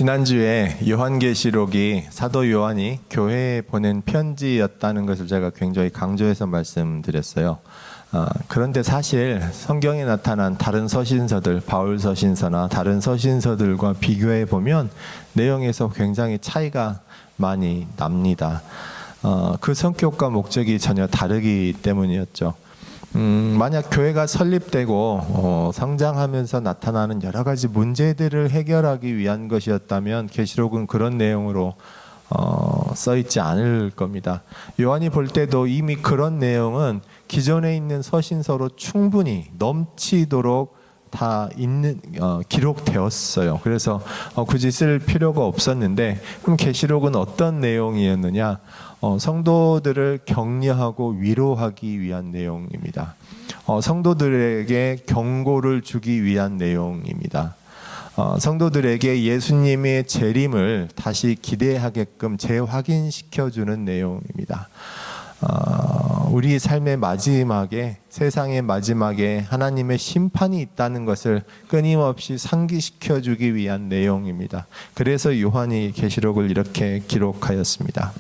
지난주에 요한계시록이 사도 요한이 교회에 보낸 편지였다는 것을 제가 굉장히 강조해서 말씀드렸어요. 그런데 사실 성경에 나타난 다른 서신서들, 바울 서신서나 다른 서신서들과 비교해 보면 내용에서 굉장히 차이가 많이 납니다. 그 성격과 목적이 전혀 다르기 때문이었죠. 만약 교회가 설립되고 성장하면서 나타나는 여러 가지 문제들을 해결하기 위한 것이었다면 계시록은 그런 내용으로 써 있지 않을 겁니다. 요한이 볼 때도 이미 그런 내용은 기존에 있는 서신서로 충분히 넘치도록 다 있는 기록되었어요. 그래서 굳이 쓸 필요가 없었는데, 그럼 계시록은 어떤 내용이었느냐? 성도들을 격려하고 위로하기 위한 내용입니다. 성도들에게 경고를 주기 위한 내용입니다. 성도들에게 예수님의 재림을 다시 기대하게끔 재확인시켜주는 내용입니다. 우리 삶의 마지막에, 세상의 마지막에 하나님의 심판이 있다는 것을 끊임없이 상기시켜주기 위한 내용입니다. 그래서 요한이 계시록을 이렇게 기록하였습니다.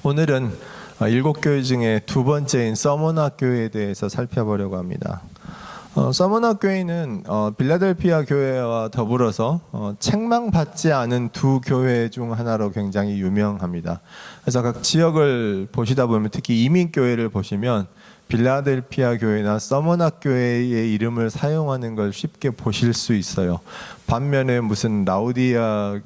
오늘은 7교회 중에 두 번째인 서머나 교회에 대해서 살펴보려고 합니다. 서머나 교회는 빌라델피아 교회와 더불어서 책망받지 않은 두 교회 중 하나로 굉장히 유명합니다. 그래서 각 지역을 보시다 보면, 특히 이민교회를 보시면 빌라델피아 교회나 서머나 교회의 이름을 사용하는 걸 쉽게 보실 수 있어요. 반면에 무슨 라우디게아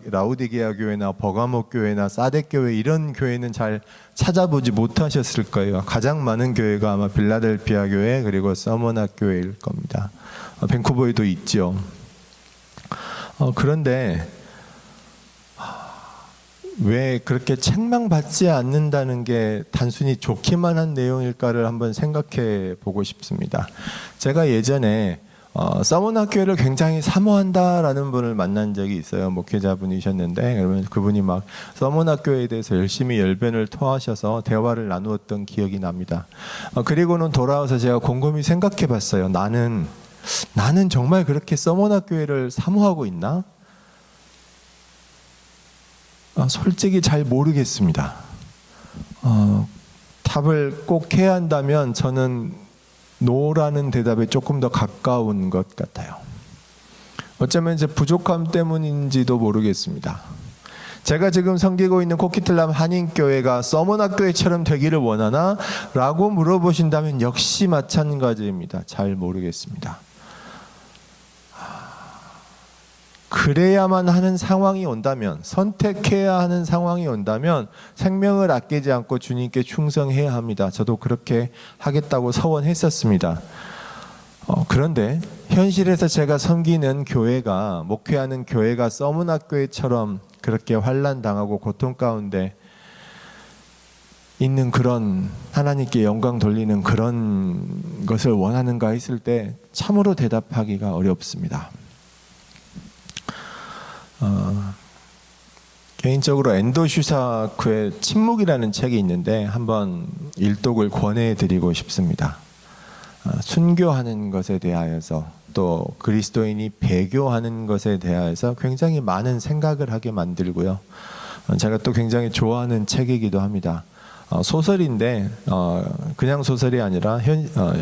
교회나 버가모 교회나 사뎃 교회, 이런 교회는 잘 찾아보지 못하셨을 거예요. 가장 많은 교회가 아마 빌라델피아 교회 그리고 서머나 교회일 겁니다. 밴쿠버에도 있죠. 그런데 왜 그렇게 책망받지 않는다는 게 단순히 좋기만 한 내용일까를 한번 생각해 보고 싶습니다. 제가 예전에 서머나 교회를 굉장히 사모한다라는 분을 만난 적이 있어요. 목회자분이셨는데, 그러면 그분이 막 서머나 교회에 대해서 열심히 열변을 토하셔서 대화를 나누었던 기억이 납니다. 그리고는 돌아와서 제가 곰곰이 생각해 봤어요. 나는 정말 그렇게 서머나 교회를 사모하고 있나? 솔직히 잘 모르겠습니다. 답을 꼭 해야 한다면 저는 노라는 대답에 조금 더 가까운 것 같아요. 어쩌면 제 부족함 때문인지도 모르겠습니다. 제가 지금 섬기고 있는 코키틀람 한인교회가 서머나 교회처럼 되기를 원하나? 라고 물어보신다면 역시 마찬가지입니다. 잘 모르겠습니다. 그래야만 하는 상황이 온다면, 선택해야 하는 상황이 온다면 생명을 아끼지 않고 주님께 충성해야 합니다. 저도 그렇게 하겠다고 서원했었습니다. 그런데 현실에서 제가 섬기는 교회가, 목회하는 교회가 서머나 교회처럼 그렇게 환난당하고 고통 가운데 있는, 그런 하나님께 영광 돌리는 그런 것을 원하는가 했을 때 참으로 대답하기가 어렵습니다. 개인적으로 엔도 슈사크의 침묵이라는 책이 있는데 한번 일독을 권해드리고 싶습니다. 순교하는 것에 대하여서, 또 그리스도인이 배교하는 것에 대하여서 굉장히 많은 생각을 하게 만들고요. 제가 또 굉장히 좋아하는 책이기도 합니다. 소설인데 그냥 소설이 아니라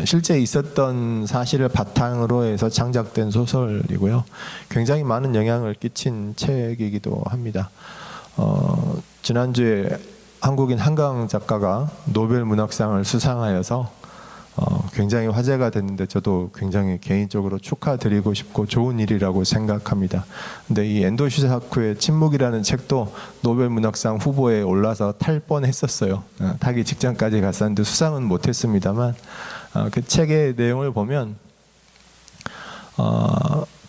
실제 있었던 사실을 바탕으로 해서 창작된 소설이고요. 굉장히 많은 영향을 끼친 책이기도 합니다. 지난주에 한국인 한강 작가가 노벨 문학상을 수상하여서 굉장히 화제가 됐는데, 저도 굉장히 개인적으로 축하드리고 싶고 좋은 일이라고 생각합니다. 근데 이 엔도 슈사크의 침묵이라는 책도 노벨 문학상 후보에 올라서 탈 뻔했었어요. 타기 직전까지 갔었는데 수상은 못했습니다만, 그 책의 내용을 보면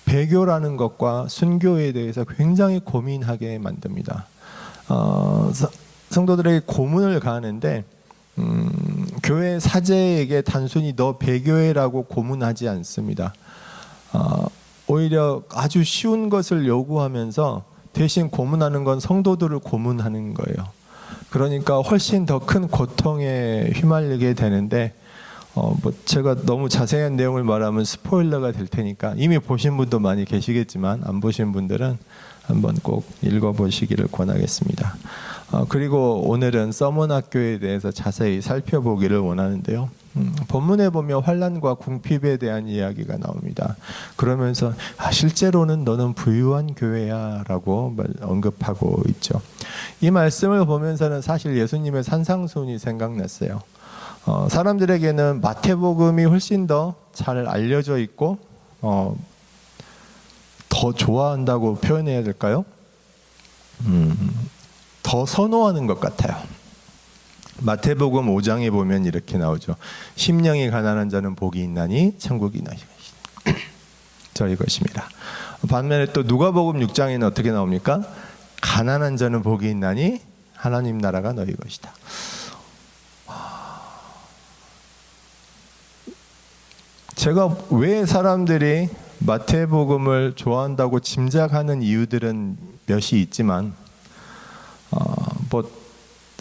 배교라는 것과 순교에 대해서 굉장히 고민하게 만듭니다. 성도들에게 고문을 가하는데, 교회 사제에게 단순히 너 배교해라고 고문하지 않습니다. 오히려 아주 쉬운 것을 요구하면서 대신 고문하는 건 성도들을 고문하는 거예요. 그러니까 훨씬 더 큰 고통에 휘말리게 되는데, 제가 너무 자세한 내용을 말하면 스포일러가 될 테니까 이미 보신 분도 많이 계시겠지만 안 보신 분들은 한번 꼭 읽어보시기를 권하겠습니다. 그리고 오늘은 서문학교에 대해서 자세히 살펴보기를 원하는데요. 본문에 보면 환난과 궁핍에 대한 이야기가 나옵니다. 그러면서 실제로는 너는 부유한 교회야 라고 언급하고 있죠. 이 말씀을 보면서는 사실 예수님의 산상수훈이 생각났어요. 사람들에게는 마태복음이 훨씬 더 잘 알려져 있고 더 좋아한다고 표현해야 될까요? 더 선호하는 것 같아요. 마태복음 5장에 보면 이렇게 나오죠. 심령이 가난한 자는 복이 있나니 천국이 저희 것입니다. 반면에 또 누가복음 6장에는 어떻게 나옵니까? 가난한 자는 복이 있나니 하나님 나라가 너희 것이다. 제가 왜 사람들이 마태복음을 좋아한다고 짐작하는 이유들은 몇이 있지만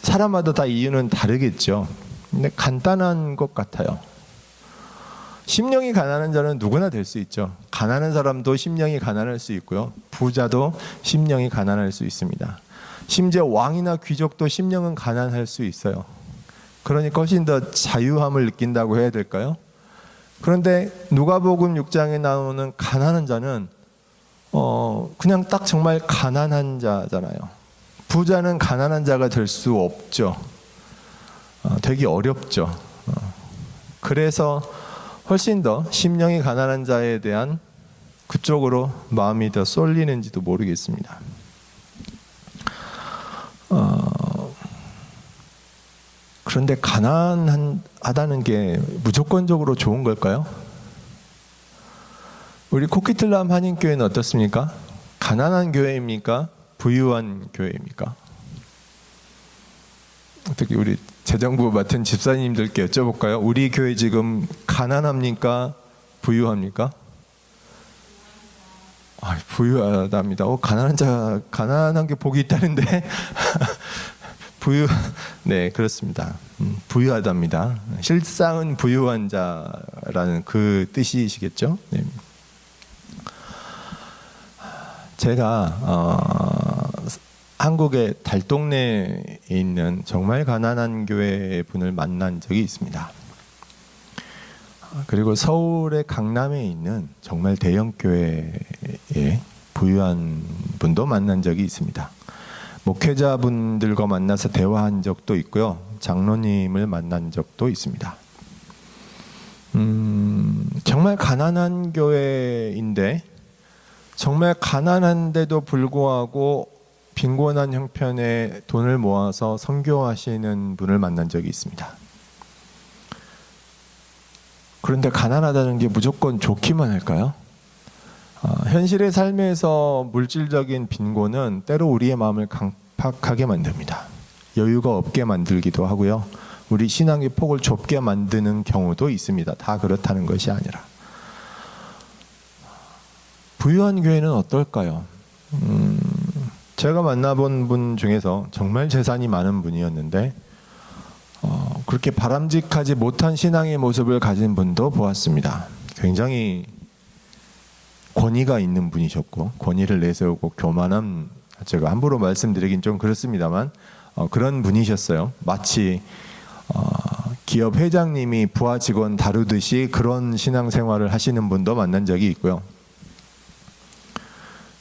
사람마다 다 이유는 다르겠죠. 근데 간단한 것 같아요. 심령이 가난한 자는 누구나 될 수 있죠. 가난한 사람도 심령이 가난할 수 있고요. 부자도 심령이 가난할 수 있습니다. 심지어 왕이나 귀족도 심령은 가난할 수 있어요. 그러니까 훨씬 더 자유함을 느낀다고 해야 될까요? 그런데 누가복음 6장에 나오는 가난한 자는 그냥 딱 정말 가난한 자잖아요. 부자는 가난한 자가 될 수 없죠. 되기 어렵죠. 그래서 훨씬 더 심령이 가난한 자에 대한 그쪽으로 마음이 더 쏠리는지도 모르겠습니다. 그런데 가난하다는 게 무조건적으로 좋은 걸까요? 우리 코키틀람 한인교회는 어떻습니까? 가난한 교회입니까? 부유한 교회입니까? 특히 우리 재정부 맡은 집사님들께 여쭤볼까요? 우리 교회 지금 가난합니까? 부유합니까? 부유하답니다. 가난한 게 복이 있다는데 네, 그렇습니다. 부유하답니다. 실상은 부유한 자라는 그 뜻이시겠죠? 네. 제가 한국의 달동네에 있는 정말 가난한 교회 분을 만난 적이 있습니다. 그리고 서울의 강남에 있는 정말 대형 교회에 부유한 분도 만난 적이 있습니다. 목회자분들과 만나서 대화한 적도 있고요. 장로님을 만난 적도 있습니다. 정말 가난한 교회인데 정말 가난한데도 불구하고 빈곤한 형편에 돈을 모아서 선교하시는 분을 만난 적이 있습니다. 그런데 가난하다는 게 무조건 좋기만 할까요? 현실의 삶에서 물질적인 빈곤은 때로 우리의 마음을 강팍하게 만듭니다. 여유가 없게 만들기도 하고요. 우리 신앙의 폭을 좁게 만드는 경우도 있습니다. 다 그렇다는 것이 아니라. 부유한 교회는 어떨까요? 제가 만나본 분 중에서 정말 재산이 많은 분이었는데 그렇게 바람직하지 못한 신앙의 모습을 가진 분도 보았습니다. 굉장히 권위가 있는 분이셨고 권위를 내세우고 교만한, 제가 함부로 말씀드리긴 좀 그렇습니다만 그런 분이셨어요. 마치 기업 회장님이 부하 직원 다루듯이 그런 신앙생활을 하시는 분도 만난 적이 있고요.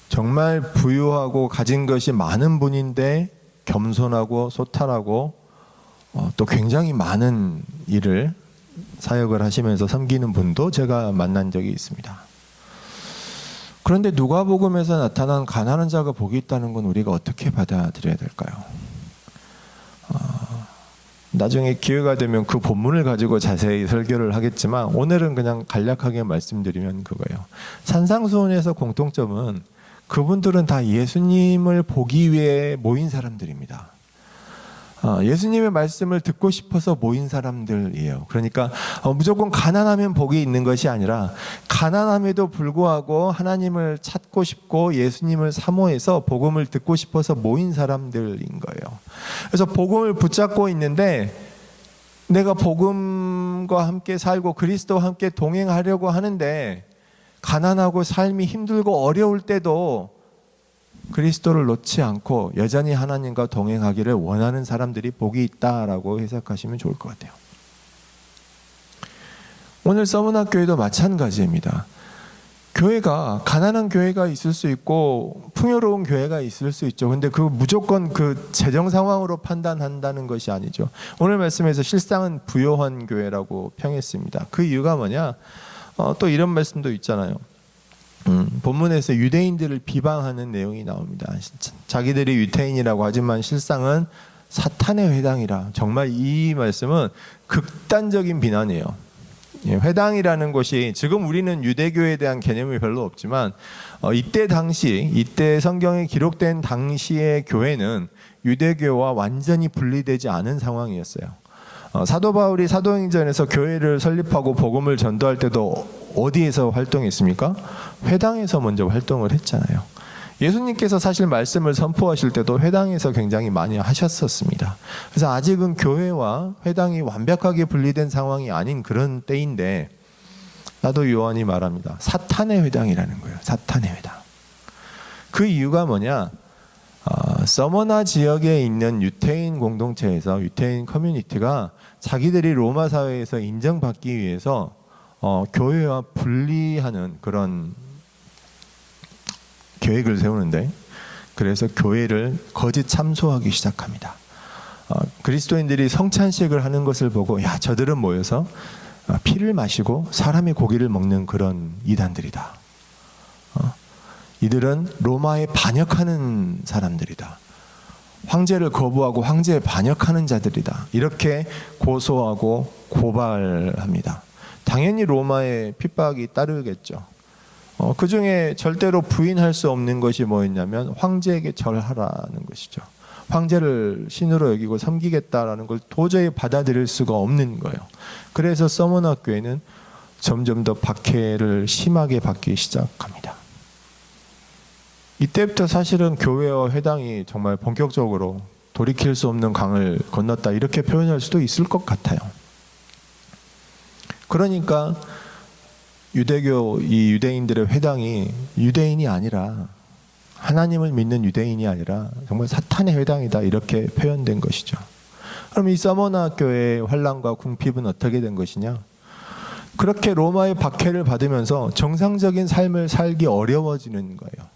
정말 부유하고 가진 것이 많은 분인데 겸손하고 소탈하고 또 굉장히 많은 일을 사역을 하시면서 섬기는 분도 제가 만난 적이 있습니다. 그런데 누가복음에서 나타난 가난한 자가 복이 있다는 건 우리가 어떻게 받아들여야 될까요? 나중에 기회가 되면 그 본문을 가지고 자세히 설교를 하겠지만 오늘은 그냥 간략하게 말씀드리면 그거예요. 산상수훈에서 공통점은 그분들은 다 예수님을 보기 위해 모인 사람들입니다. 예수님의 말씀을 듣고 싶어서 모인 사람들이에요. 그러니까 무조건 가난하면 복이 있는 것이 아니라 가난함에도 불구하고 하나님을 찾고 싶고 예수님을 사모해서 복음을 듣고 싶어서 모인 사람들인 거예요. 그래서 복음을 붙잡고 있는데 내가 복음과 함께 살고 그리스도와 함께 동행하려고 하는데 가난하고 삶이 힘들고 어려울 때도 그리스도를 놓지 않고 여전히 하나님과 동행하기를 원하는 사람들이 복이 있다라고 해석하시면 좋을 것 같아요. 오늘 서문학교회도 마찬가지입니다. 교회가 가난한 교회가 있을 수 있고 풍요로운 교회가 있을 수 있죠. 근데 그 무조건 그 재정 상황으로 판단한다는 것이 아니죠. 오늘 말씀에서 실상은 부요한 교회라고 평했습니다. 그 이유가 뭐냐? 또 이런 말씀도 있잖아요. 본문에서 유대인들을 비방하는 내용이 나옵니다. 자기들이 유대인이라고 하지만 실상은 사탄의 회당이라. 정말 이 말씀은 극단적인 비난이에요. 회당이라는 것이 지금 우리는 유대교에 대한 개념이 별로 없지만 이때 성경에 기록된 당시의 교회는 유대교와 완전히 분리되지 않은 상황이었어요. 사도 바울이 사도행전에서 교회를 설립하고 복음을 전도할 때도 어디에서 활동했습니까? 회당에서 먼저 활동을 했잖아요. 예수님께서 사실 말씀을 선포하실 때도 회당에서 굉장히 많이 하셨었습니다. 그래서 아직은 교회와 회당이 완벽하게 분리된 상황이 아닌 그런 때인데 사도 요한이 말합니다. 사탄의 회당이라는 거예요. 사탄의 회당. 그 이유가 뭐냐? 서머나 지역에 있는 유태인 공동체에서 유태인 커뮤니티가 자기들이 로마 사회에서 인정받기 위해서 교회와 분리하는 그런 계획을 세우는데, 그래서 교회를 거짓 참소하기 시작합니다. 그리스도인들이 성찬식을 하는 것을 보고 야, 저들은 모여서 피를 마시고 사람의 고기를 먹는 그런 이단들이다. 이들은 로마에 반역하는 사람들이다. 황제를 거부하고 황제에 반역하는 자들이다. 이렇게 고소하고 고발합니다. 당연히 로마의 핍박이 따르겠죠. 그 중에 절대로 부인할 수 없는 것이 뭐였냐면 황제에게 절하라는 것이죠. 황제를 신으로 여기고 섬기겠다라는 걸 도저히 받아들일 수가 없는 거예요. 그래서 서머나 교회는 점점 더 박해를 심하게 받기 시작합니다. 이때부터 사실은 교회와 회당이 정말 본격적으로 돌이킬 수 없는 강을 건넜다, 이렇게 표현할 수도 있을 것 같아요. 그러니까 이 유대인들의 회당이 유대인이 아니라, 하나님을 믿는 유대인이 아니라 정말 사탄의 회당이다, 이렇게 표현된 것이죠. 그럼 이 서머나 교회의 환란과 궁핍은 어떻게 된 것이냐? 그렇게 로마의 박해를 받으면서 정상적인 삶을 살기 어려워지는 거예요.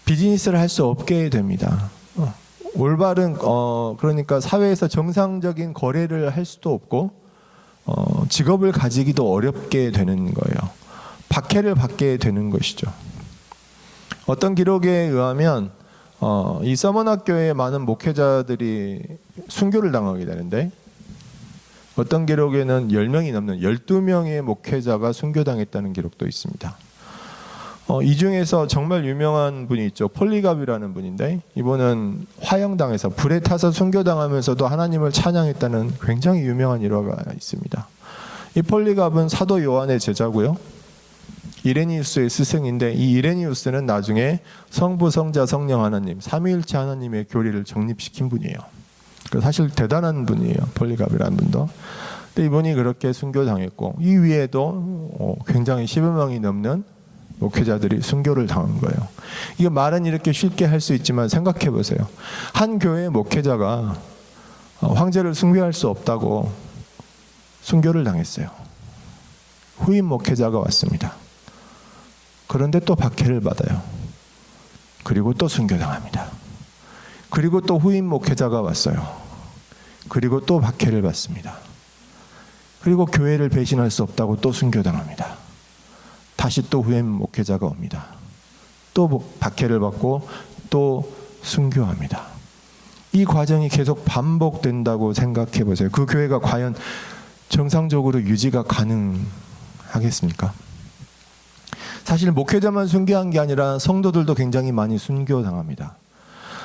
비즈니스를 할 수 없게 됩니다. 올바른 그러니까 사회에서 정상적인 거래를 할 수도 없고 직업을 가지기도 어렵게 되는 거예요. 박해를 받게 되는 것이죠. 어떤 기록에 의하면 이 서머나 교회의 많은 목회자들이 순교를 당하게 되는데, 어떤 기록에는 10명이 넘는 12명의 목회자가 순교당했다는 기록도 있습니다. 이 중에서 정말 유명한 분이 있죠. 폴리갑이라는 분인데, 이분은 화형당해서 불에 타서 순교당하면서도 하나님을 찬양했다는 굉장히 유명한 일화가 있습니다. 이 폴리갑은 사도 요한의 제자고요, 이레니우스의 스승인데, 이 이레니우스는 나중에 성부, 성자, 성령 하나님, 삼위일체 하나님의 교리를 정립시킨 분이에요. 사실 대단한 분이에요, 폴리갑이라는 분도. 근데 이분이 그렇게 순교당했고, 이 위에도 굉장히 10여명이 넘는 목회자들이 순교를 당한 거예요. 이게 말은 이렇게 쉽게 할 수 있지만 생각해 보세요. 한 교회의 목회자가 황제를 순교할 수 없다고 순교를 당했어요. 후임 목회자가 왔습니다. 그런데 또 박해를 받아요. 그리고 또 순교당합니다. 그리고 또 후임 목회자가 왔어요. 그리고 또 박해를 받습니다. 그리고 교회를 배신할 수 없다고 또 순교당합니다. 다시 또 후임 목회자가 옵니다. 또 박해를 받고 또 순교합니다. 이 과정이 계속 반복된다고 생각해 보세요. 그 교회가 과연 정상적으로 유지가 가능하겠습니까? 사실 목회자만 순교한 게 아니라 성도들도 굉장히 많이 순교당합니다.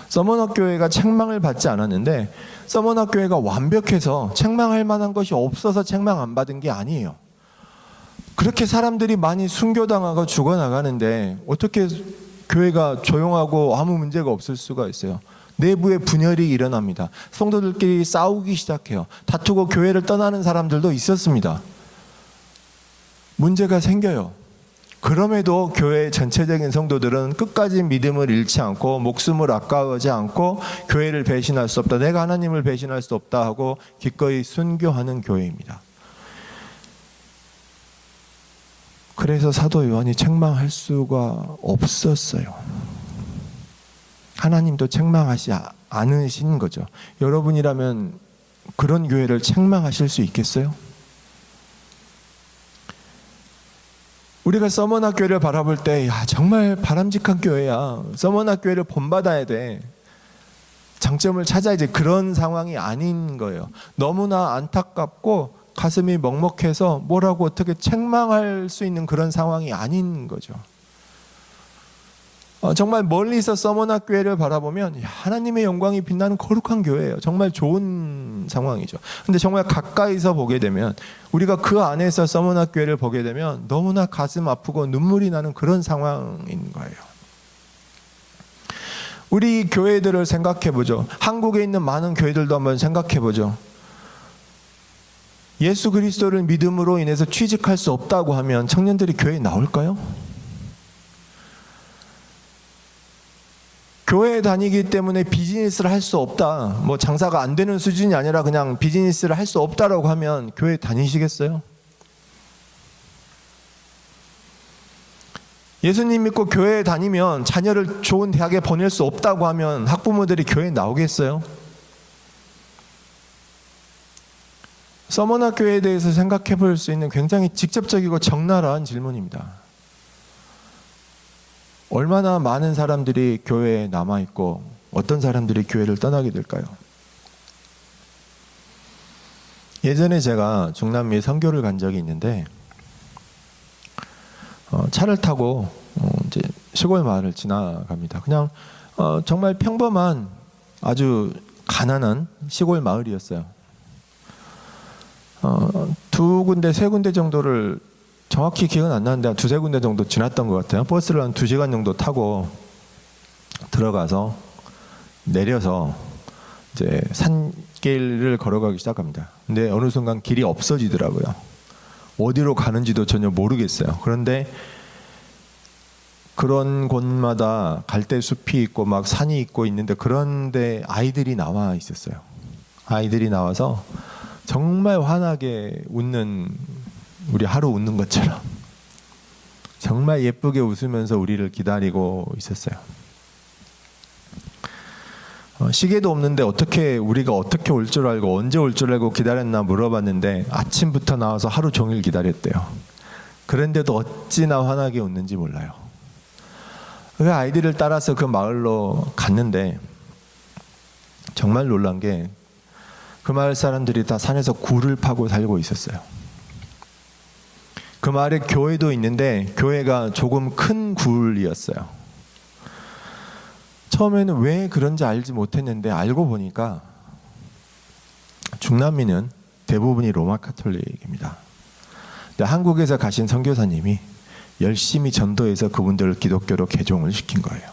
서머나 교회가 책망을 받지 않았는데, 서머나 교회가 완벽해서 책망할 만한 것이 없어서 책망 안 받은 게 아니에요. 그렇게 사람들이 많이 순교당하고 죽어나가는데 어떻게 교회가 조용하고 아무 문제가 없을 수가 있어요? 내부에 분열이 일어납니다. 성도들끼리 싸우기 시작해요. 다투고 교회를 떠나는 사람들도 있었습니다. 문제가 생겨요. 그럼에도 교회 전체적인 성도들은 끝까지 믿음을 잃지 않고 목숨을 아까워하지 않고 교회를 배신할 수 없다, 내가 하나님을 배신할 수 없다 하고 기꺼이 순교하는 교회입니다. 그래서 사도 요한이 책망할 수가 없었어요. 하나님도 책망하지 않으신 거죠. 여러분이라면 그런 교회를 책망하실 수 있겠어요? 우리가 서머나 교회를 바라볼 때 정말 바람직한 교회야, 서머나 교회를 본받아야 돼, 장점을 찾아야지, 그런 상황이 아닌 거예요. 너무나 안타깝고 가슴이 먹먹해서 뭐라고 어떻게 책망할 수 있는 그런 상황이 아닌 거죠. 정말 멀리서 서머나 교회를 바라보면 하나님의 영광이 빛나는 거룩한 교회예요. 정말 좋은 상황이죠. 근데 정말 가까이서 보게 되면, 우리가 그 안에서 서머나 교회를 보게 되면 너무나 가슴 아프고 눈물이 나는 그런 상황인 거예요. 우리 교회들을 생각해 보죠. 한국에 있는 많은 교회들도 한번 생각해 보죠. 예수 그리스도를 믿음으로 인해서 취직할 수 없다고 하면 청년들이 교회에 나올까요? 교회에 다니기 때문에 비즈니스를 할 수 없다, 뭐 장사가 안 되는 수준이 아니라 그냥 비즈니스를 할 수 없다라고 하면 교회 다니시겠어요? 예수님 믿고 교회에 다니면 자녀를 좋은 대학에 보낼 수 없다고 하면 학부모들이 교회에 나오겠어요? 서머나 교회에 대해서 생각해 볼 수 있는 굉장히 직접적이고 적나라한 질문입니다. 얼마나 많은 사람들이 교회에 남아있고 어떤 사람들이 교회를 떠나게 될까요? 예전에 제가 중남미에 선교를 간 적이 있는데 차를 타고 이제 시골 마을을 지나갑니다. 그냥 정말 평범한 아주 가난한 시골 마을이었어요. 두 군데 세 군데 정도를 정확히 기억은 안 나는데 한 두세 군데 정도 지났던 것 같아요. 버스를 한 2시간 정도 타고 들어가서 내려서 이제 산길을 걸어가기 시작합니다. 근데 어느 순간 길이 없어지더라고요. 어디로 가는지도 전혀 모르겠어요. 그런데 그런 곳마다 갈대숲이 있고 막 산이 있고 있는데, 그런데 아이들이 나와 있었어요. 아이들이 나와서 정말 환하게 웃는, 우리 하루 웃는 것처럼 정말 예쁘게 웃으면서 우리를 기다리고 있었어요. 시계도 없는데 우리가 어떻게 올 줄 알고 언제 올 줄 알고 기다렸나 물어봤는데 아침부터 나와서 하루 종일 기다렸대요. 그런데도 어찌나 환하게 웃는지 몰라요. 그 아이들을 따라서 그 마을로 갔는데 정말 놀란 게, 그 마을 사람들이 다 산에서 굴을 파고 살고 있었어요. 그 마을에 교회도 있는데 교회가 조금 큰 굴이었어요. 처음에는 왜 그런지 알지 못했는데 알고 보니까 중남미는 대부분이 로마 카톨릭입니다. 근데 한국에서 가신 선교사님이 열심히 전도해서 그분들을 기독교로 개종을 시킨 거예요.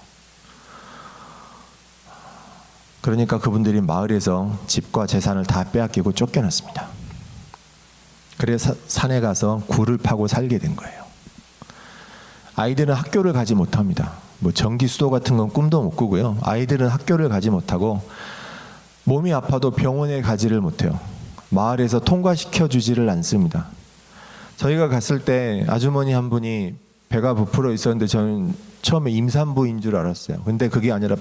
그러니까 그분들이 마을에서 집과 재산을 다 빼앗기고 쫓겨났습니다. 그래서 산에 가서 굴을 파고 살게 된 거예요. 아이들은 학교를 가지 못합니다. 뭐 전기 수도 같은 건 꿈도 못 꾸고요. 아이들은 학교를 가지 못하고 몸이 아파도 병원에 가지를 못해요. 마을에서 통과시켜 주지를 않습니다. 저희가 갔을 때 아주머니 한 분이 배가 부풀어 있었는데 저는 처음에 임산부인 줄 알았어요. 근데 그게 아니라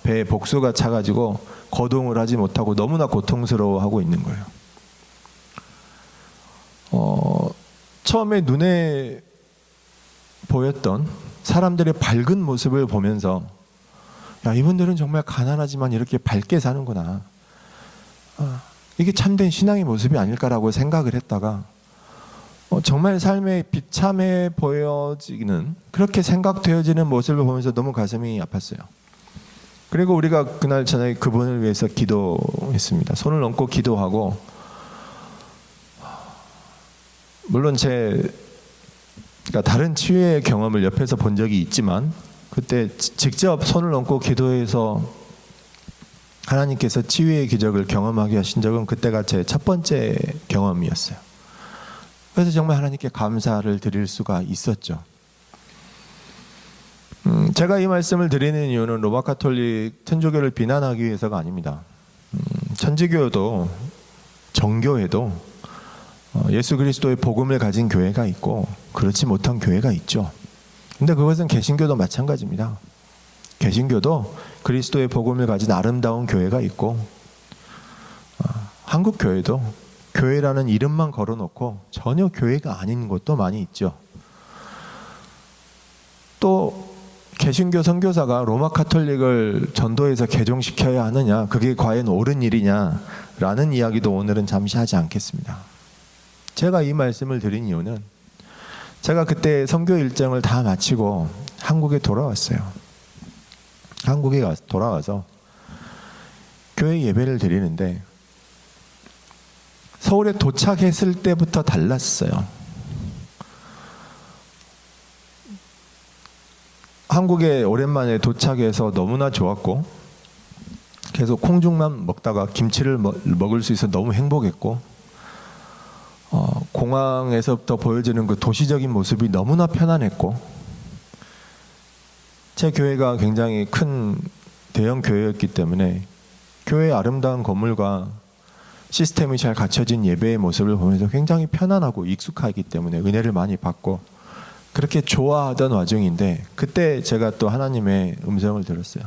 배에 복수가 차가지고 거동을 하지 못하고 너무나 고통스러워하고 있는 거예요. 처음에 눈에 보였던 사람들의 밝은 모습을 보면서, 야, 이분들은 정말 가난하지만 이렇게 밝게 사는구나, 이게 참된 신앙의 모습이 아닐까라고 생각을 했다가 정말 삶의 비참해 보여지는, 그렇게 생각되어지는 모습을 보면서 너무 가슴이 아팠어요. 그리고 우리가 그날 저녁에 그분을 위해서 기도했습니다. 손을 얹고 기도하고, 물론 그러니까 다른 치유의 경험을 옆에서 본 적이 있지만 그때 직접 손을 얹고 기도해서 하나님께서 치유의 기적을 경험하게 하신 적은 그때가 제 첫 번째 경험이었어요. 그래서 정말 하나님께 감사를 드릴 수가 있었죠. 제가 이 말씀을 드리는 이유는 로마 가톨릭 천주교를 비난하기 위해서가 아닙니다. 천주교도 정교회도 예수 그리스도의 복음을 가진 교회가 있고 그렇지 못한 교회가 있죠. 근데 그것은 개신교도 마찬가지입니다. 개신교도 그리스도의 복음을 가진 아름다운 교회가 있고 한국 교회도 교회라는 이름만 걸어놓고 전혀 교회가 아닌 곳도 많이 있죠. 또 개신교 선교사가 로마 가톨릭을 전도해서 개종시켜야 하느냐, 그게 과연 옳은 일이냐라는 이야기도 오늘은 잠시 하지 않겠습니다. 제가 이 말씀을 드린 이유는 제가 그때 선교 일정을 다 마치고 한국에 돌아왔어요. 한국에 돌아와서 교회 예배를 드리는데 서울에 도착했을 때부터 달랐어요. 한국에 오랜만에 도착해서 너무나 좋았고 계속 콩죽만 먹다가 김치를 먹을 수 있어 너무 행복했고 공항에서부터 보여지는 그 도시적인 모습이 너무나 편안했고 제 교회가 굉장히 큰 대형 교회였기 때문에 교회의 아름다운 건물과 시스템이 잘 갖춰진 예배의 모습을 보면서 굉장히 편안하고 익숙하기 때문에 은혜를 많이 받고 그렇게 좋아하던 와중인데 그때 제가 또 하나님의 음성을 들었어요.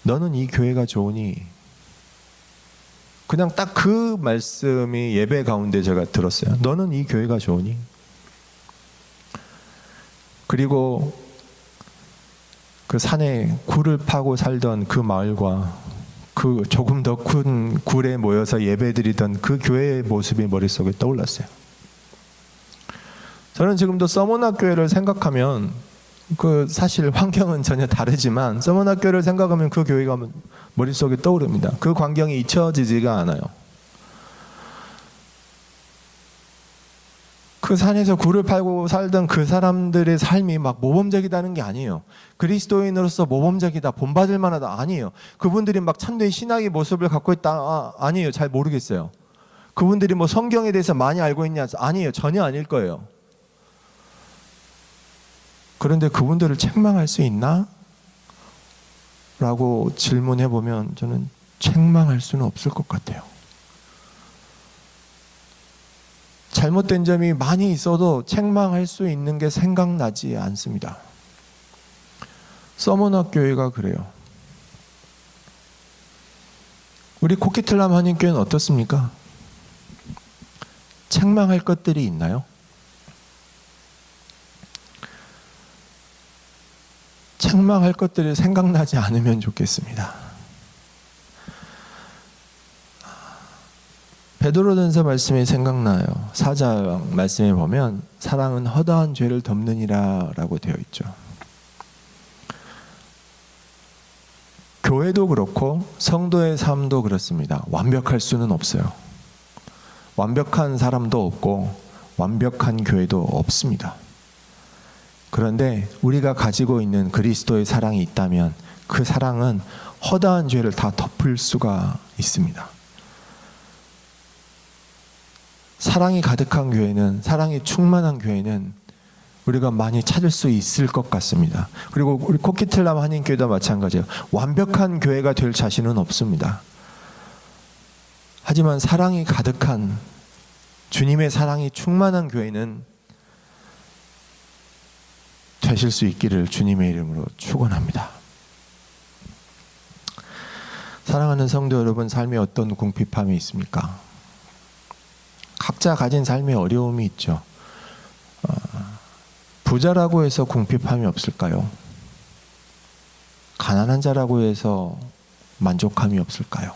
너는 이 교회가 좋으니 그냥 딱 그 말씀이 예배 가운데 제가 들었어요. 너는 이 교회가 좋으니 그리고 그 산에 굴을 파고 살던 그 마을과 그 조금 더 큰 굴에 모여서 예배드리던 그 교회의 모습이 머릿속에 떠올랐어요. 저는 지금도 서머나 교회를 생각하면 그 사실 환경은 전혀 다르지만 서머나 교회를 생각하면 그 교회가 머릿속에 떠오릅니다. 그 광경이 잊혀지지가 않아요. 그 산에서 굴을 팔고 살던 그 사람들의 삶이 막 모범적이다는 게 아니에요. 그리스도인으로서 모범적이다, 본받을 만하다 아니에요. 그분들이 막 참된 신학의 모습을 갖고 있다 아니에요. 잘 모르겠어요. 그분들이 뭐 성경에 대해서 많이 알고 있냐 아니에요. 전혀 아닐 거예요. 그런데 그분들을 책망할 수 있나? 라고 질문해 보면 저는 책망할 수는 없을 것 같아요. 잘못된 점이 많이 있어도 책망할 수 있는 게 생각나지 않습니다. 서머나 교회가 그래요. 우리 코키틀람 한인교회는 어떻습니까? 책망할 것들이 있나요? 책망할 것들이 생각나지 않으면 좋겠습니다. 베드로전서 말씀이 생각나요. 4장 말씀에 보면 사랑은 허다한 죄를 덮느니라 라고 되어 있죠. 교회도 그렇고 성도의 삶도 그렇습니다. 완벽할 수는 없어요. 완벽한 사람도 없고 완벽한 교회도 없습니다. 그런데 우리가 가지고 있는 그리스도의 사랑이 있다면 그 사랑은 허다한 죄를 다 덮을 수가 있습니다. 사랑이 가득한 교회는, 사랑이 충만한 교회는 우리가 많이 찾을 수 있을 것 같습니다. 그리고 우리 코키틀람 한인교회도 마찬가지예요. 완벽한 교회가 될 자신은 없습니다. 하지만 사랑이 가득한, 주님의 사랑이 충만한 교회는 되실 수 있기를 주님의 이름으로 축원합니다. 사랑하는 성도 여러분, 삶에 어떤 궁핍함이 있습니까? 각자 가진 삶에 어려움이 있죠. 부자라고 해서 궁핍함이 없을까요? 가난한 자라고 해서 만족함이 없을까요?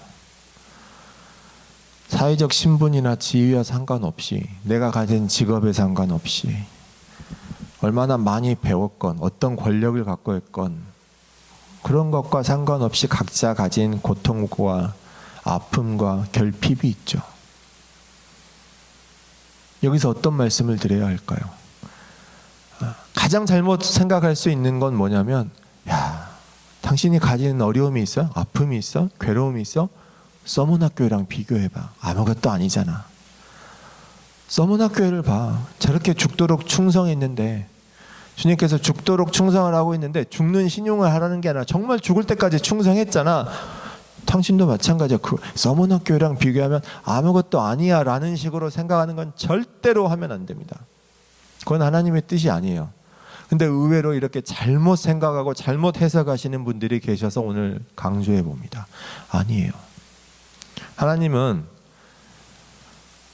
사회적 신분이나 지위와 상관없이, 내가 가진 직업에 상관없이, 얼마나 많이 배웠건, 어떤 권력을 갖고 있건, 그런 것과 상관없이 각자 가진 고통과 아픔과 결핍이 있죠. 여기서 어떤 말씀을 드려야 할까요? 가장 잘못 생각할 수 있는 건 뭐냐면, 당신이 가지는 어려움이 있어? 아픔이 있어? 괴로움이 있어? 서문학교회랑 비교해봐. 아무것도 아니잖아. 서문학교회를 봐. 저렇게 죽도록 충성했는데, 주님께서 죽도록 충성을 하고 있는데 죽는 신용을 하라는 게 아니라 정말 죽을 때까지 충성했잖아. 당신도 마찬가지야. 그 서문학교회랑 비교하면 아무것도 아니야 라는 식으로 생각하는 건 절대로 하면 안 됩니다. 그건 하나님의 뜻이 아니에요. 근데 의외로 이렇게 잘못 생각하고 잘못 해석하시는 분들이 계셔서 오늘 강조해 봅니다. 아니에요. 하나님은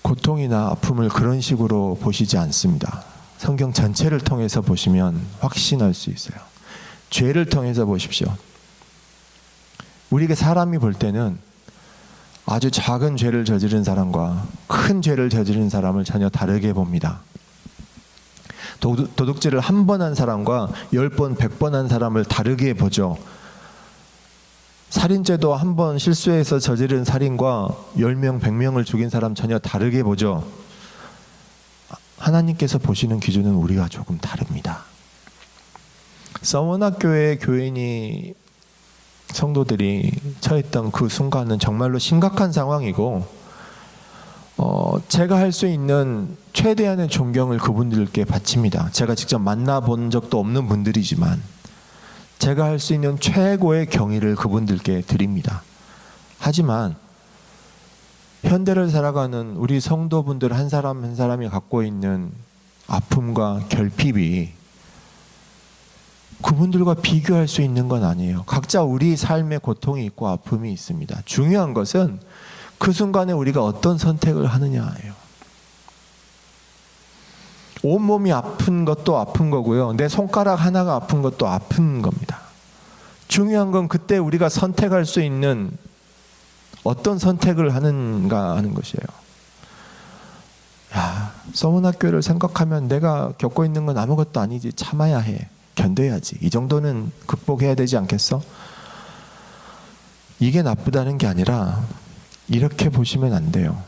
고통이나 아픔을 그런 식으로 보시지 않습니다. 성경 전체를 통해서 보시면 확신할 수 있어요. 죄를 통해서 보십시오. 우리가 사람이 볼 때는 아주 작은 죄를 저지른 사람과 큰 죄를 저지른 사람을 전혀 다르게 봅니다. 도둑질을 한 번 한 사람과 10번, 100번 한 사람을 다르게 보죠. 살인죄도 한 번 실수해서 저지른 살인과 10명, 100명을 죽인 사람 전혀 다르게 보죠. 하나님께서 보시는 기준은 우리가 조금 다릅니다. 서문학교의 교인이 성도들이 처했던 그 순간은 정말로 심각한 상황이고, 제가 할 수 있는 최대한의 존경을 그분들께 바칩니다. 제가 직접 만나본 적도 없는 분들이지만 제가 할 수 있는 최고의 경의를 그분들께 드립니다. 하지만 현대를 살아가는 우리 성도분들 한 사람 한 사람이 갖고 있는 아픔과 결핍이 그분들과 비교할 수 있는 건 아니에요. 각자 우리 삶에 고통이 있고 아픔이 있습니다. 중요한 것은 그 순간에 우리가 어떤 선택을 하느냐예요. 온몸이 아픈 것도 아픈 거고요. 내 손가락 하나가 아픈 것도 아픈 겁니다. 중요한 건 그때 우리가 선택할 수 있는 어떤 선택을 하는가 하는 것이에요. 야, 서문학교를 생각하면 내가 겪고 있는 건 아무것도 아니지. 참아야 해. 견뎌야지. 이 정도는 극복해야 되지 않겠어? 이게 나쁘다는 게 아니라 이렇게 보시면 안 돼요.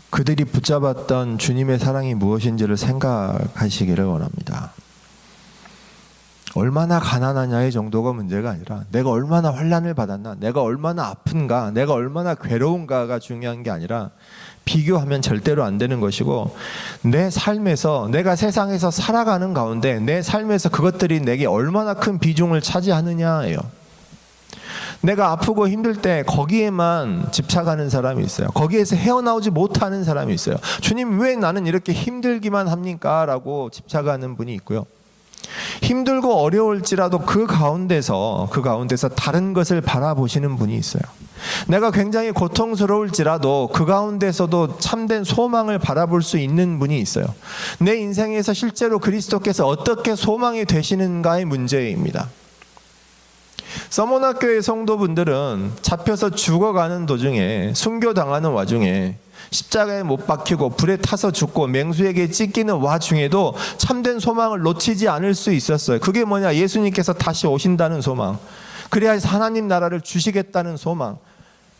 그들이 붙잡았던 주님의 사랑이 무엇인지를 생각하시기를 원합니다. 얼마나 가난하냐의 정도가 문제가 아니라 내가 얼마나 환난을 받았나, 내가 얼마나 아픈가, 내가 얼마나 괴로운가가 중요한 게 아니라 비교하면 절대로 안 되는 것이고, 내 삶에서, 내가 세상에서 살아가는 가운데 내 삶에서 그것들이 내게 얼마나 큰 비중을 차지하느냐예요. 내가 아프고 힘들 때 거기에만 집착하는 사람이 있어요. 거기에서 헤어나오지 못하는 사람이 있어요. 주님, 왜 나는 이렇게 힘들기만 합니까? 라고 집착하는 분이 있고요. 힘들고 어려울지라도 그 가운데서 다른 것을 바라보시는 분이 있어요. 내가 굉장히 고통스러울지라도 그 가운데서도 참된 소망을 바라볼 수 있는 분이 있어요. 내 인생에서 실제로 그리스도께서 어떻게 소망이 되시는가의 문제입니다. 서문학교의 성도분들은 잡혀서 죽어가는 도중에, 순교당하는 와중에, 십자가에 못 박히고 불에 타서 죽고 맹수에게 찢기는 와중에도 참된 소망을 놓치지 않을 수 있었어요. 그게 뭐냐? 예수님께서 다시 오신다는 소망, 그래야 하나님 나라를 주시겠다는 소망.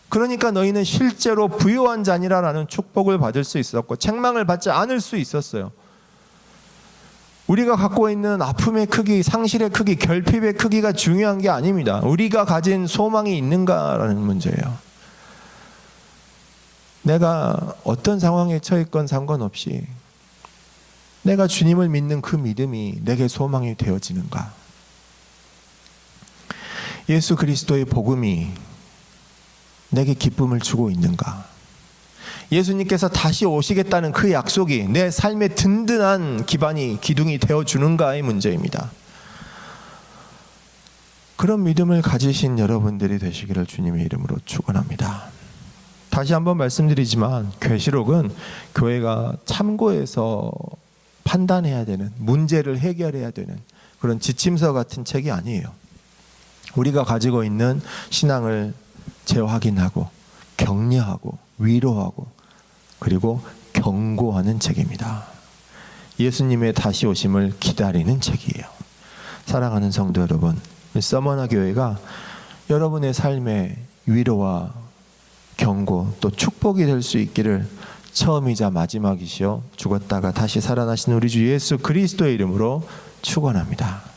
그러니까 너희는 실제로 부유한 자니라라는 축복을 받을 수 있었고 책망을 받지 않을 수 있었어요. 우리가 갖고 있는 아픔의 크기, 상실의 크기, 결핍의 크기가 중요한 게 아닙니다. 우리가 가진 소망이 있는가라는 문제예요. 내가 어떤 상황에 처했건 상관없이 내가 주님을 믿는 그 믿음이 내게 소망이 되어지는가? 예수 그리스도의 복음이 내게 기쁨을 주고 있는가? 예수님께서 다시 오시겠다는 그 약속이 내 삶의 든든한 기둥이 되어주는가의 문제입니다. 그런 믿음을 가지신 여러분들이 되시기를 주님의 이름으로 축원합니다. 다시 한번 말씀드리지만 계시록은 교회가 참고해서 판단해야 되는, 문제를 해결해야 되는 그런 지침서 같은 책이 아니에요. 우리가 가지고 있는 신앙을 재확인하고 격려하고 위로하고 그리고 경고하는 책입니다. 예수님의 다시 오심을 기다리는 책이에요. 사랑하는 성도 여러분, 서머나 교회가 여러분의 삶의 위로와 경고 또 축복이 될 수 있기를 처음이자 마지막이시여 죽었다가 다시 살아나신 우리 주 예수 그리스도의 이름으로 축원합니다.